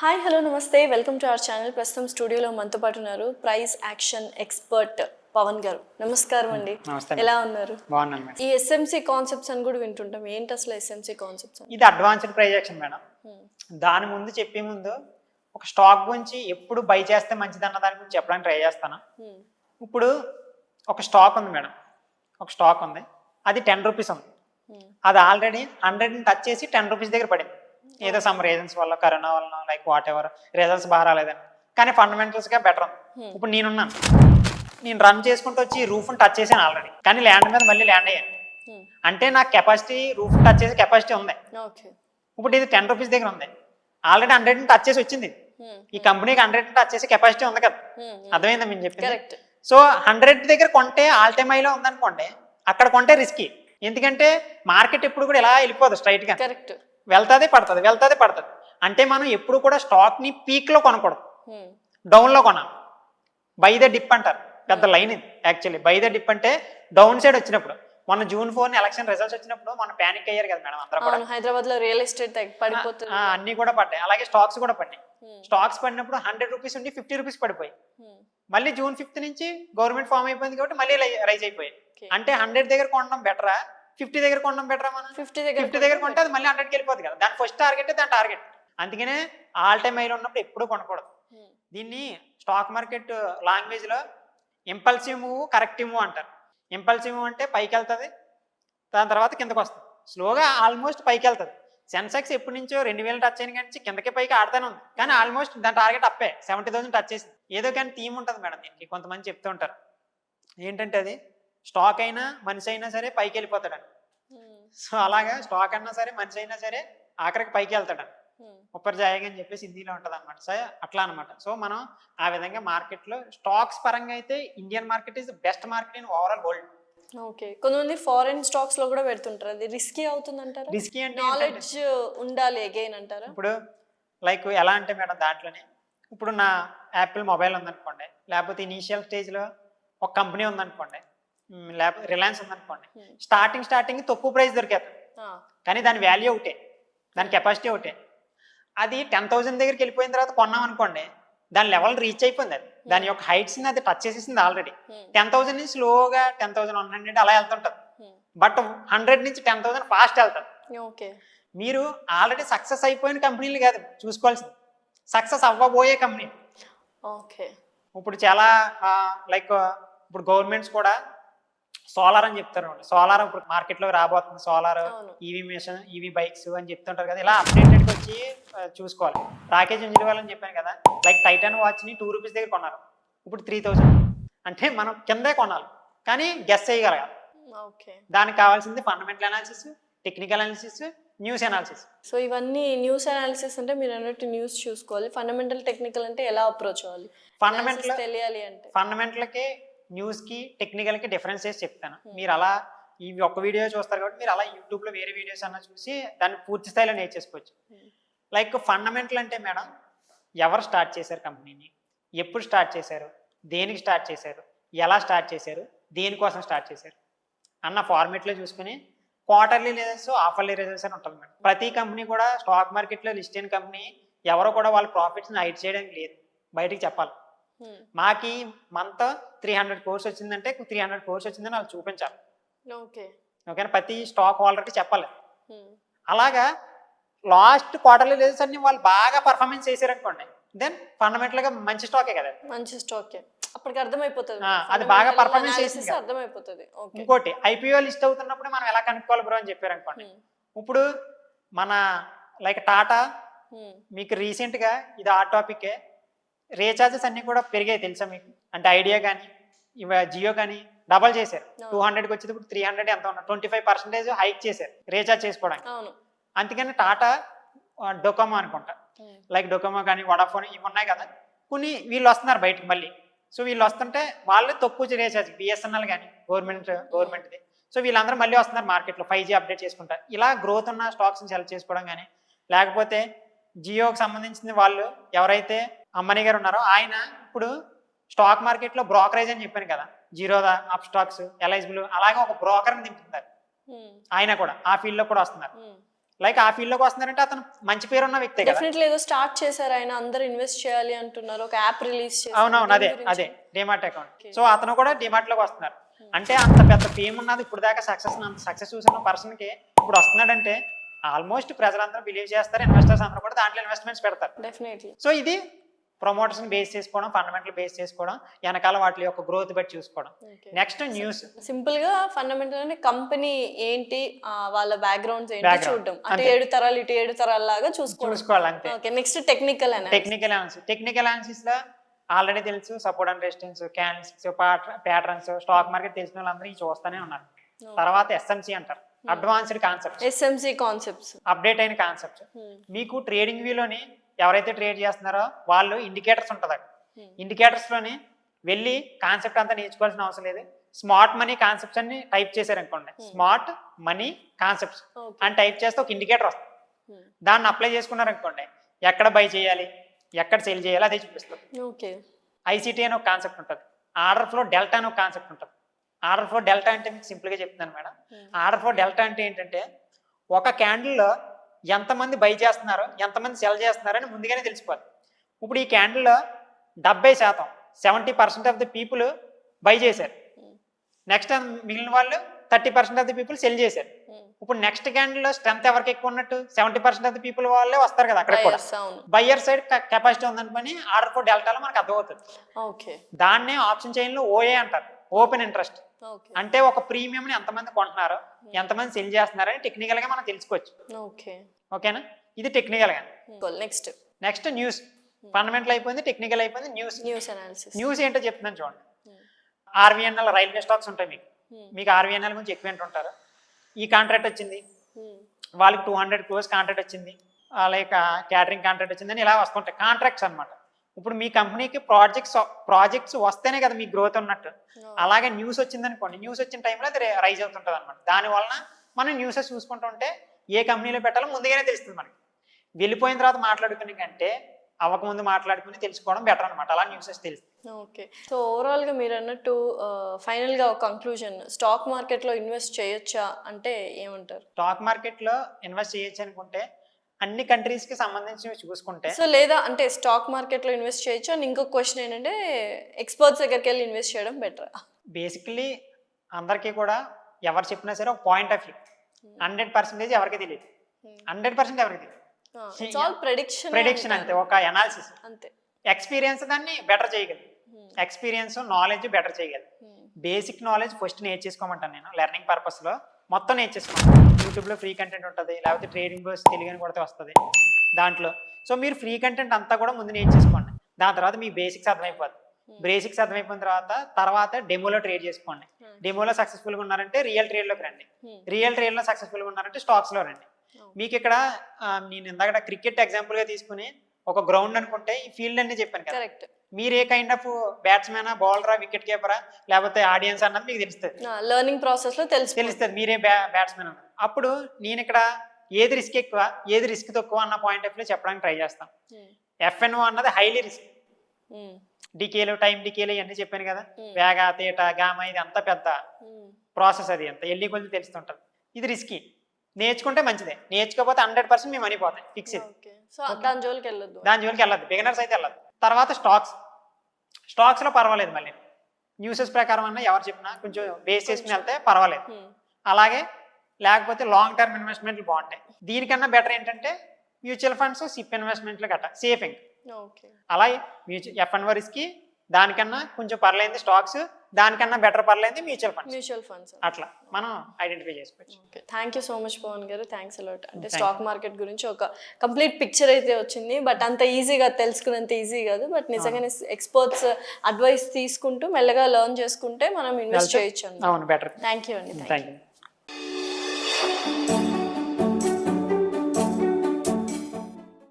Hi hello నమస్తే welcome to our channel. ప్రస్తుతం స్టూడియోలో మనతో పాటు ఉన్నారు ప్రైస్ యాక్షన్ ఎక్స్పర్ట్ పవన్ గారు. నమస్కారం అండి. నమస్తే. ఎలా ఉన్నారు? బాగున్నాను మేడం. ఈ ఎస్ఎంసి కాన్సెప్ట్స్ అని కూడా వింటుంటాం. ఏంటి అసలు ఎస్ఎంసి కాన్సెప్ట్స్? ఇది అడ్వాన్స్డ్ ప్రైస్ యాక్షన్ మేడం. దాని ముందు చెప్పే ముందు ఒక స్టాక్ గురించి ఎప్పుడు బై చేస్తే మంచిది అన్న దాని గురించి చెప్పడానికి ట్రై చేస్తాను. ఇప్పుడు ఒక స్టాక్ ఉంది మేడం, ఒక స్టాక్ ఉంది, అది 10 రూపీస్ ఉంది. అది ఆల్రెడీ 100ని టచ్ చేసి 10 రూపీస్ దగ్గర పడింది. ఏదో సమ్ రీజన్స్ వల్ల, కరోనా వల్ల, లైక్ వాట్ ఎవర్ రిజల్ట్స్ బాగా రాలేదని. కానీ ఫండమెంటల్స్గా బెటర్ ఉంది. ఇప్పుడు నేనున్నాను, నేను రన్ చేసుకుంటూ వచ్చి రూఫ్ని టచ్ చేసాను ఆల్రెడీ, కానీ ల్యాండ్ మీద మళ్ళీ ల్యాండ్ అయ్యాను. అంటే నాకు కెపాసిటీ, రూఫ్ టచ్ చేసే కెపాసిటీ ఉంది. ఇప్పుడు ఇది 10 రూపీస్ దగ్గర ఉంది, ఆల్రెడీ 100ని టచ్ చేసి వచ్చింది. ఈ కంపెనీకి 100ని టచ్ చేసే కెపాసిటీ ఉంది కదా, అర్థమైందా మేము చెప్పింది? సో 100 దగ్గర కొంటే ఆల్ టైమ్ హైలో ఉందనుకోండి, అక్కడ కొంటే రిస్కీ. ఎందుకంటే మార్కెట్ ఎప్పుడు కూడా ఇలా వెళ్ళిపోదు, స్ట్రైట్గా వెళ్తాదే పడుతుంది, వెళ్తాదే పడుతుంది. అంటే మనం ఎప్పుడు కూడా స్టాక్ని పీక్లో కొనకూడదు, డౌన్లో కొనాలి. బై ద డిప్ అంటారు, పెద్ద లైన్ ఇది యాక్చువల్లీ. బై ద డిప్ అంటే డౌన్ సైడ్ వచ్చినప్పుడు. మొన్న June 4 ఎలక్షన్ రిజల్ట్స్ వచ్చినప్పుడు మన ప్యానిక్ అయ్యారు కదా మేడం అందరూ కూడా. హైదరాబాద్ లో రియల్ ఎస్టేట్ పడిపోతుంది, అన్ని కూడా పడ్డాయి. అలాగే స్టాక్స్ కూడా పడ్డాయి. స్టాక్స్ పడినప్పుడు 100 రూపీస్ ఉండి 50 రూపీస్ పడిపోయి, మళ్ళీ June 5 నుంచి గవర్నమెంట్ ఫామ్ అయిపోయింది కాబట్టి మళ్ళీ రైజ్ అయిపోయాయి. అంటే 100 దగ్గర కొనడం బెటరా, 50 దగ్గర కొనడం బెటరా? మనం 50 దగ్గర కొంటే అది మళ్ళీ 100కి వెళ్ళిపోతుంది కదా. దాని ఫస్ట్ టార్గెట్ దాని టార్గెట్. అందుకనే ఆల్ టైమ్ హైలో ఉన్నప్పుడు ఎప్పుడు కొనకూడదు. దీన్ని స్టాక్ మార్కెట్ లాంగ్వేజ్ లో ఇంపల్సివ్ మూవ్, కరెక్టివ్ మూవ్ అంటారు. ఇంపల్సివ్ మూవ్ అంటే పైకి వెళ్తుంది, దాని తర్వాత కిందకు వస్తుంది, స్లోగా ఆల్మోస్ట్ పైకి వెళ్తుంది. సెన్సెక్స్ ఎప్పటి నుంచో 2000 టచ్ అయిన కానీ కిందకి పైకి ఆడుతూనే ఉంది, కానీ ఆల్మోస్ట్ దాని టార్గెట్ అప్పే 70,000 టచ్ చేసింది. ఏదో కానీ థీమ్ ఉంటుంది మేడం దీనికి. కొంతమంది చెప్తూ ఉంటారు ఏంటంటే, అది స్టాక్ అయినా మనిషి అయినా సరే పైకి వెళ్ళిపోతాడని. సో అలాగా స్టాక్ అయినా సరే మనిషి అయినా సరే ఆఖరికి పైకి వెళ్తాడని, ఉప్పర్ జాయిగా అని చెప్పేసి హిందీలో ఉంటుంది అనమాట. సో అట్లా అనమాట. సో మనం ఆ విధంగా మార్కెట్లో స్టాక్స్ పరంగా అయితే Indian market is best market in overall world. Okay, కొంతమంది ఫారెన్ స్టాక్స్ లో కూడా పెడుతుంటారు, అది రిస్కీ అవుతుంది అంటారా? రిస్కీ అంటే నాలెడ్జ్ ఉండాలి అగైన్ అంటారా? ఇప్పుడు లైక్ ఎలా అంటే మేడం, దాంట్లోనే ఇప్పుడు నా యాపిల్ మొబైల్ ఉందనుకోండి, లేకపోతే ఇనీషియల్ స్టేజ్లో ఒక కంపెనీ ఉందనుకోండి, లేకపోతే రిలయన్స్ ఉందనుకోండి, స్టార్టింగ్ తక్కువ ప్రైస్ దొరికేది, కానీ దాని వాల్యూ ఒకటే, దాని కెపాసిటీ ఒకటే. అది 10,000 దగ్గరికి వెళ్ళిపోయిన తర్వాత కొన్నాం అనుకోండి, దాని లెవెల్ రీచ్ అయిపోయింది. అది దాని యొక్క హైట్స్ని అది టచ్ చేసేసింది ఆల్రెడీ. 10,000 నుంచి స్లోగా 10,100 అలా వెళ్తుంటుంది. బట్ 100 నుంచి 10,000 ఫాస్ట్ వెళ్తుంది. ఓకే, మీరు ఆల్రెడీ సక్సెస్ అయిపోయిన కంపెనీలు కాదు చూసుకోవాల్సింది, సక్సెస్ అవ్వబోయే కంపెనీ. ఓకే, ఇప్పుడు చాలా లైక్ ఇప్పుడు గవర్నమెంట్స్ కూడా సోలార్ అని చెప్తారు. సోలార్ ఇప్పుడు మార్కెట్లో రాబోతుంది, solar EV mission, EV bikes అని చెప్తుంటారు కదా. ఇలా అప్డేటెడ్కి వచ్చి చూసుకోవాలి. రాకేష్ జుంజున్వాలా అని చెప్పాను కదా, లైక్ టైటాన్ వాచ్ని 2 రూపీస్ దగ్గర కొన్నారు, ఇప్పుడు 3,000. అంటే మనం కిందే కొనాలి, కానీ గెస్ చేయగలగాలి. దానికి కావాల్సింది fundamental analysis, technical analysis, news analysis. So ఇవన్నీ న్యూస్ అనాలిసిస్ అంటే మీరు అన్నట్టు న్యూస్ చూసుకోవాలి. ఫండమెంటల్, టెక్నికల్ అంటే ఎలా అప్రోచ్ అవ్వాలి, ఫండమెంటల్ తెలియాలి అంటే ఫండమెంటల్కి, న్యూస్కి, టెక్నికల్కి డిఫరెన్స్ చేసి చెప్తాను. మీరు అలా ఈ ఒక్క వీడియో చూస్తారు కాబట్టి మీరు అలా యూట్యూబ్లో వేరే వీడియోస్ అన్నా చూసి దాన్ని పూర్తి స్థాయిలో నేర్చేసుకోవచ్చు. లైక్ ఫండమెంటల్ అంటే మేడం, ఎవరు స్టార్ట్ చేశారు కంపెనీని, ఎప్పుడు స్టార్ట్ చేశారు, దేనికి స్టార్ట్ చేశారు, ఎలా స్టార్ట్ చేశారు, దేనికోసం స్టార్ట్ చేశారు అన్న ఫార్మేట్లో చూసుకుని క్వార్టర్లీ రిజల్ట్స్, హాఫర్లీ రిజల్ట్స్ అని ఉంటుంది మేడం. ప్రతి కంపెనీ కూడా స్టాక్ మార్కెట్లో లిస్ట్ అయిన కంపెనీ ఎవరో కూడా వాళ్ళ ప్రాఫిట్స్ని హైడ్ చేయడానికి లేదు, బయటికి చెప్పాలి. మాకు ఈ మంత్ 300 crores వచ్చిందంటే 300 crores వచ్చిందని వాళ్ళు చూపించాలి. ఓకేనా, ప్రతి స్టాక్ హోల్డర్కి చెప్పాలి. అలాగా లాస్ట్ క్వార్టర్లీ రిజల్ట్స్ అన్ని వాళ్ళు బాగా పర్ఫార్మెన్స్ చేశారనుకోండి, దెన్ ఫండమెంటల్గా మంచి స్టాకే కదా, మంచి స్టాకే, అప్పటికి అర్థమైపోతుంది అది బాగా పర్ఫార్మెన్స్ చేసింది, అర్థమైపోతుంది. ఇంకోటి ఐపీఓ లిస్ట్ అవుతున్నప్పుడు మనం ఎలా కనుక్కోవాలి బ్రో అని చెప్పారు అనుకోండి. ఇప్పుడు మన లైక్ టాటా, మీకు రీసెంట్గా ఇది ఆ టాపికే, రీఛార్జెస్ అన్ని కూడా పెరిగాయి తెలుసా మీకు? అంటే ఐడియా కానీ జియో కానీ డబల్ చేశారు, 200కి వచ్చేది ఇప్పుడు 300 ఎంత ఉన్నారు, 25% హైక్ చేశారు రీఛార్జ్ చేసుకోవడానికి. అందుకని టాటా, డొకోమో అనుకుంటా, లైక్ డొకోమో కానీ వడాఫోన్ ఇవి ఉన్నాయి కదా, కొన్ని వీళ్ళు వస్తున్నారు బయటకు మళ్ళీ. సో వీళ్ళు వస్తుంటే వాళ్ళు తక్కువ రీఛార్జ్, బిఎస్ఎన్ఎల్ కానీ గవర్నమెంట్ది. సో వీళ్ళందరూ మళ్ళీ వస్తున్నారు మార్కెట్లో 5G అప్డేట్ చేసుకుంటారు. ఇలా గ్రోత్ ఉన్న స్టాక్స్ని సెలెక్ట్ చేసుకోవడం కానీ, లేకపోతే జియోకి సంబంధించింది వాళ్ళు ఎవరైతే అంబానీ గారు ఉన్నారో ఆయన ఇప్పుడు స్టాక్ మార్కెట్లో బ్రోకరేజ్ అని చెప్పాను కదా, జీరోదా, అప్ స్టాక్స్, ఎల్ఐసిబుల్, అలాగే ఒక బ్రోకర్ని దింపుతున్నారు. ఆయన కూడా ఆ ఫీల్డ్లో కూడా వస్తున్నారు. లైక్ ఆ ఫీల్డ్లోకి వస్తున్నారంటే అతను మంచి పేరు ఉన్న వ్యక్తే కదా. డెఫినెట్లీ ఏదో స్టార్ట్ చేశారు ఆయన, అందరూ ఇన్వెస్ట్ చేయాలి అంటున్నారు, ఒక యాప్ రిలీజ్ చేశారు. అవునవును, అదే డిమార్ట్ అకౌంట్. సో అతను కూడా డిమార్ట్లోకి వస్తున్నారు. అంటే అంత పెద్ద ఫేమ్ ఉన్నది, ఇప్పుడు దాకా సక్సెస్ చూసిన పర్సన్కి ఇప్పుడు వస్తున్నాడంటే ఆల్మోస్ట్ ప్రజలందరూ బిలీవ్ చేస్తారు, ఇన్వెస్టర్స్ అందరూ కూడా దాంట్లో ఇన్వెస్ట్మెంట్స్ పెడతారు. డెఫినెట్లీ. సో ఇది ప్రమోటర్స్ బేస్ చేసుకోవడం, ఫండమెంటల్ బేస్ చేసుకోవడం, వెనకాల వాటి యొక్క గ్రోత్ బట్టి చూసుకోవడం. Next news. సింపుల్ గా ఫండమెంటల్ అంటే కంపెనీ ఏంటి, వాళ్ళ బ్యాక్గ్రౌండ్స్ ఏంటి చూడడం, అటు 7 తరాలు ఇటు 7 తరాల లాగా చూసుకోవాలి అంతే. ఓకే. నెక్స్ట్ టెక్నికల్ అనాలిసిస్ లో ఆల్రెడీ తెలుసు, support and resistance, candles, patterns, stock market తెలిసిన వాళ్ళందరూ ఇవి చూస్తూనే ఉన్నారు. తర్వాత ఎస్ఎంసి అంటారు, advanced concepts, SMC concepts, update అయిన కాన్సెప్ట్స్. మీకు ట్రేడింగ్ వ్యూలోని ఎవరైతే ట్రేడ్ చేస్తున్నారో వాళ్ళు ఇండికేటర్స్ ఉంటుంది, ఇండికేటర్స్ లోని వెళ్ళి కాన్సెప్ట్ అంతా నేర్చుకోవాల్సిన అవసరం లేదు. స్మార్ట్ మనీ కాన్సెప్ట్స్ అన్ని టైప్ చేశారనుకోండి, స్మార్ట్ మనీ కాన్సెప్ట్స్ అని టైప్ చేస్తే ఒక ఇండికేటర్ వస్తుంది. దాన్ని అప్లై చేసుకున్నారనుకోండి, ఎక్కడ బై చేయాలి, ఎక్కడ సెల్ చేయాలి అదే చూపిస్తుంది. ఐసిటీ అని ఒక కాన్సెప్ట్ ఉంటుంది, ఆర్డర్ ఫ్లో డెల్టా అని ఒక కాన్సెప్ట్ ఉంటుంది. ఆర్డర్ ఫ్లో డెల్టా అంటే మీకు సింపుల్గా చెప్తున్నాను మేడం. ఆర్డర్ ఫ్లో డెల్టా అంటే ఏంటంటే ఒక క్యాండిల్లో ఎంతమంది బై చేస్తున్నారు, ఎంతమంది సెల్ చేస్తున్నారు అని ముందుగానే తెలిసిపోతుంది. ఇప్పుడు ఈ క్యాండిల్లో 70%, 70% ఆఫ్ ది పీపుల్ బై చేశారు, నెక్స్ట్ మిగిలిన వాళ్ళు 30% ఆఫ్ ది పీపుల్ సెల్ చేశారు. ఇప్పుడు నెక్స్ట్ క్యాండిల్లో స్ట్రెంత్ ఎవరికి ఎక్కువ ఉన్నట్టు, 70% ఆఫ్ ది పీపుల్ వాళ్ళే వస్తారు కదా అక్కడ కూడా. బయ్యర్ సైడ్ కెపాసిటీ ఉందనుకొని ఆర్డర్ ఫ్లో డెల్టాలో మనకు అర్థమవుతుంది. దాన్నే ఆప్షన్ చైన్ లో ఓఏ అంటారు, ఓపెన్ ఇంట్రెస్ట్. అంటే ఒక ప్రీమియం ని ఎంతమంది కొంటున్నారో, ఎంతమంది సెల్ చేస్తున్నారని టెక్నికల్ గా మనం తెలుసుకోవచ్చు. ఓకేనా, ఇది టెక్నికల్ గా. Next news. ఫండమెంటల్ అయిపోయింది, టెక్నికల్ అయిపోయింది, న్యూస్ ఏంటో చెప్తున్నాను చూడండి. ఆర్వీఎన్ఎల్ రైల్వే స్టాక్స్ ఉంటాయి, మీకు ఆర్వీఎన్ఎల్ గురించి ఎక్కువ ఏంటుంటారు. ఈ కాంట్రాక్ట్ వచ్చింది, వాళ్ళకి 200 crores కాంట్రాక్ట్ వచ్చింది, లైక్ క్యాటరింగ్ కాంట్రాక్ట్ వచ్చిందని ఇలా వస్తుంటాయి కాంట్రాక్ట్స్ అనమాట. ఇప్పుడు మీ కంపెనీకి ప్రాజెక్ట్స్ వస్తేనే కదా మీ గ్రోత్ ఉన్నట్టు. అలాగే న్యూస్ వచ్చింది అనుకోండి, న్యూస్ వచ్చిన టైంలో అది రైజ్ అవుతుంటుంది అనమాట. దానివలన మనం న్యూసెస్ చూసుకుంటూ ఉంటే ఏ కంపెనీలో పెట్టాలో ముందుగానే తెలుస్తుంది మనకి. వెళ్ళిపోయిన తర్వాత మాట్లాడుకునే కంటే అవ్వకముందు మాట్లాడుకుని తెలుసుకోవడం బెటర్ అనమాట, అలా న్యూసెస్ తెలుస్తుంది. ఓకే. సో ఓవరాల్గా మీరు అన్నట్టు ఫైనల్గా ఒక కంక్లూజన్, స్టాక్ మార్కెట్లో ఇన్వెస్ట్ చేయొచ్చా అంటే ఏమంటారు? స్టాక్ మార్కెట్లో ఇన్వెస్ట్ చేయొచ్చు అనుకుంటే అన్ని కంట్రీస్కి సంబంధించి చూసుకుంటే, సో లేదా అంటే స్టాక్ మార్కెట్లో ఇన్వెస్ట్ చేయొచ్చు అని ఇంకొక క్వశ్చన్ ఏంటంటే ఎక్స్పర్ట్స్ దగ్గరికి వెళ్ళి ఇన్వెస్ట్ చేయడం బెటర్. బేసికలీ అందరికీ కూడా ఎవరు చెప్పినా సరే ఒక పాయింట్ ఆఫ్ వ్యూ 100% ఎవరికి తెలియదు, 100% ఎవరికి తెలియదు. ప్రెడిక్షన్ అంతే, ఒక అనాలిసిస్ అంతే. ఎక్స్పీరియన్స్ దాన్ని బెటర్ చేయగలదు, ఎక్స్పీరియన్స్ నాలెడ్జ్ బెటర్ చేయగలదు. బేసిక్ నాలెడ్జ్ ఫస్ట్ నేర్చేసుకోమంటాను నేను, లెర్నింగ్ పర్పస్లో మొత్తం నేర్చేసుకోండి. యూట్యూబ్లో ఫ్రీ కంటెంట్ ఉంటుంది, లేకపోతే ట్రేడింగ్ బస్ తెలుగు కొడితే వస్తుంది దాంట్లో. సో మీరు ఫ్రీ కంటెంట్ అంతా కూడా ముందు నేర్చేసుకోండి, దాని తర్వాత మీ బేసిక్స్ అర్థమైపోద్ది. బేసిక్స్ అర్థమైపోయిన తర్వాత డెమోలో ట్రేడ్ చేసుకోండి. డెమోలో సక్సెస్ఫుల్గా ఉన్నారంటే రియల్ ట్రేడ్లోకి రండి, రియల్ ట్రేడ్లో సక్సెస్ఫుల్గా ఉన్నారంటే స్టాక్స్లో రండి. మీకు ఇక్కడ నేను ఇందాక క్రికెట్ ఎగ్జాంపుల్గా తీసుకుని ఒక గ్రౌండ్ అనుకుంటే ఈ ఫీల్డ్ అన్ని చెప్పాను కదా, మీరు ఏ కైండ్ ఆఫ్ బ్యాట్స్మెనా, బౌలరా, వికెట్ కీపరా, లేకపోతే ఆడియన్స్ అన్నది మీకు తెలుస్తుంది, లెర్నింగ్ ప్రాసెస్ లో తెలుస్తుంది మీరే బ్యాట్స్మెన్ అన్నది. అప్పుడు నేను ఇక్కడ ఏది రిస్క్ ఎక్కువ, ఏది రిస్క్ తక్కువ అన్న పాయింట్ ఆఫ్ వ్యూ చెప్పడానికి ట్రై చేస్తాను. ఎఫ్ఎన్ఓ అన్నది హైలీ రిస్క్, డికేలు, టైం డికేలు ఇవన్నీ చెప్పాను కదా, వేగా, తేట, గామా, ఇది అంతా పెద్ద ప్రాసెస్, అది అంత ఎల్లి కొద్ది తెలుస్తుంటుంది. ఇది రిస్కీ, నేర్చుకుంటే మంచిదే, నేర్చుకోకపోతే 100% మీ మనీ పోతాయి, ఫిక్స్. దాని జోలికి వెళ్ళదు, బిగినర్స్ అయితే వెళ్ళదు. తర్వాత స్టాక్స్లో పర్వాలేదు, మళ్ళీ న్యూసెస్ ప్రకారం అన్నా ఎవరు చెప్పినా కొంచెం బేస్ చేసుకుని వెళ్తే పర్వాలేదు. అలాగే లేకపోతే లాంగ్ టర్మ్ ఇన్వెస్ట్మెంట్లు బాగుంటాయి. దీనికన్నా బెటర్ ఏంటంటే మ్యూచువల్ ఫండ్స్, సిప్ ఇన్వెస్ట్మెంట్లు గట్రా సేఫింగ్. అలాగే ఎఫ్ఎన్ఓ రిస్క్, దానికన్నా కొంచెం పర్లేదు స్టాక్స్, దానికన్నా బెటర్ పర్లేదు మ్యూచువల్ ఫండ్స్. అట్లా మనం ఐడెంటిఫై చేసుకోవచ్చు. Thank you so much Pavan garu, thanks a lot. అంటే స్టాక్ మార్కెట్ గురించి ఒక కంప్లీట్ పిక్చర్ అయితే వచ్చింది, బట్ అంత ఈజీగా తెలుసుకున్నంత ఈజీ కాదు. బట్ నిజంగానే ఎక్స్పర్ట్స్ అడ్వైస్ తీసుకుంటూ మెల్లగా లెర్న్ చేసుకుంటే మనం ఇన్వెస్ట్ చేయొచ్చు. అవును, బెటర్. థ్యాంక్ యూ అండి. Thank you.